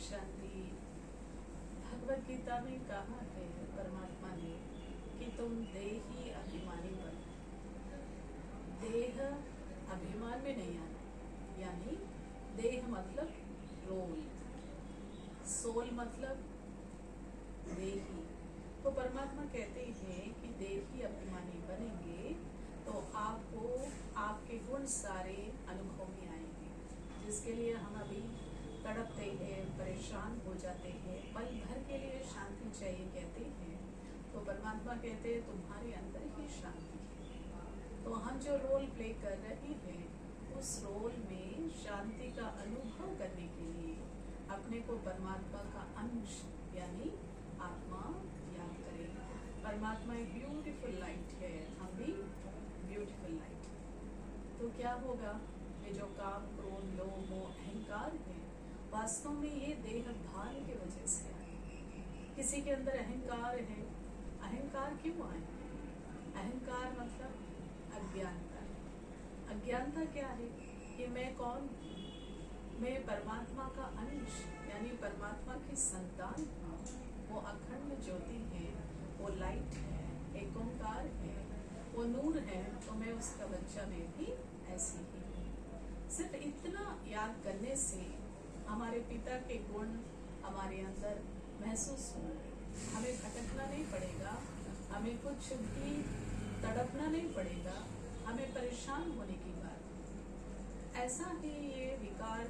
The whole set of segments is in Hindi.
शांति। भगवत गीता में कहा है परमात्मा ने कि तुम देही अभिमानी बनो। देह अभिमान में नहीं आना, यानी देह मतलब रोल, सोल मतलब देही। तो परमात्मा कहते हैं कि देही अभिमानी बनेंगे तो आपको आपके गुण सारे अनुभव में आएंगे, जिसके लिए हम अभी तड़पते हैं, परेशान हो जाते हैं, पल भर के लिए शांति चाहिए कहते हैं। तो परमात्मा कहते हैं तुम्हारे अंदर ही शांति है। तो हम जो रोल प्ले कर रहे हैं उस रोल में शांति का अनुभव करने के लिए अपने को परमात्मा का अंश यानी आत्मा याद करें। परमात्मा एक ब्यूटीफुल लाइट है, हम भी ब्यूटीफुल लाइट। तो क्या होगा, ये जो काम, क्रोध, लोभ, मोह, अहंकार है, वास्तव में ये देह भान की वजह से आए। किसी के अंदर अहंकार है, अहंकार क्यों आए? अहंकार मतलब अज्ञानता। अज्ञानता क्या है कि मैं कौन हूँ? मैं परमात्मा का अंश यानी परमात्मा की संतान हूँ। वो अखंड ज्योति है, वो लाइट है, एक ओंकार है, वो नूर है। तो मैं उसका बच्चा में भी ऐसी ही हूँ। सिर्फ इतना याद करने से हमारे पिता के गुण हमारे अंदर महसूस होंगे। हमें भटकना नहीं पड़ेगा, हमें कुछ भी तड़पना नहीं पड़ेगा, हमें परेशान होने की बात। ऐसा ही ये विकार,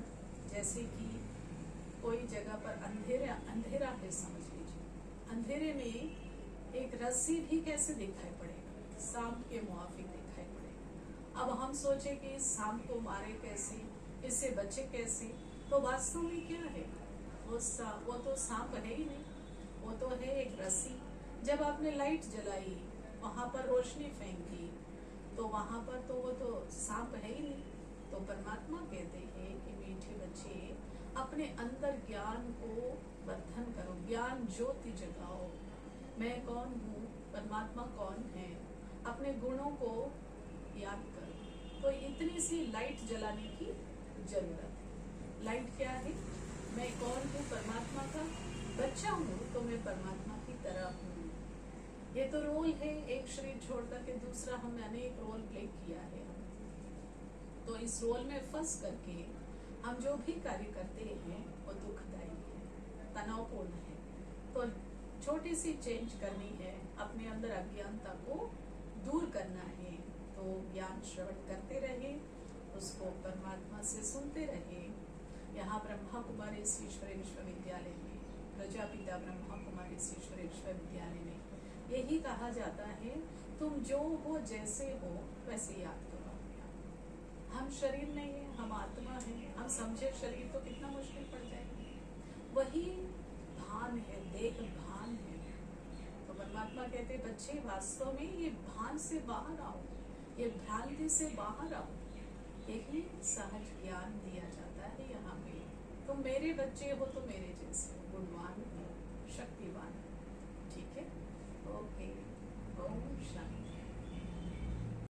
जैसे कि कोई जगह पर अंधेरा है, समझ लीजिए। अंधेरे में एक रस्सी भी कैसे दिखाई पड़ेगा? सांप के मुआफिक दिखाई पड़ेगा। अब हम सोचे कि इस सांप को मारे कैसे, इससे बचे कैसे? तो वास्तव में क्या है, वो तो सांप है ही नहीं, वो तो है एक रस्सी। जब आपने लाइट जलाई, वहां पर रोशनी फेंकी, तो वहां पर तो वो तो सांप है ही नहीं। तो परमात्मा कहते हैं कि मीठे बच्चे, अपने अंदर ज्ञान को वर्धन करो, ज्ञान ज्योति जगाओ। मैं कौन हूँ, परमात्मा कौन है, अपने गुणों को याद करो। तो इतनी सी लाइट जलाने की जरूरत है। लाइट क्या है? मैं कौन हूँ? परमात्मा का बच्चा हूँ, तो मैं परमात्मा की तरह हूँ। ये तो रोल है, एक शरीर छोड़ करके दूसरा हमने अनेक रोल प्ले किया है। तो इस रोल में फंस करके हम जो भी कार्य करते हैं वो दुखदायी है, तनावपूर्ण है। तो छोटी सी चेंज करनी है, अपने अंदर अज्ञानता को दूर करना है। तो ज्ञान श्रवण करते रहे, उसको परमात्मा से सुनते रहे। यहाँ ब्रह्मा कुमारी ईश्वरी विश्वविद्यालय में, प्रजापिता ब्रह्मा कुमारी ईश्वरी विश्वविद्यालय में यही कहा जाता है, तुम जो हो, जैसे हो, वैसे याद करो। हम शरीर नहीं है, हम आत्मा है। हम समझे शरीर तो कितना मुश्किल पड़ जाएगा। वही भान है, देह भान है। तो परमात्मा कहते बच्चे, वास्तव में ये भान से बाहर आओ, ये भ्रांति से बाहर आओ। यही सहज ज्ञान दिया जाता है यहाँ पे। तुम मेरे बच्चे हो तो मेरे जैसे गुणवान हो, शक्तिवान। ठीक है, ओके, ओम शांति।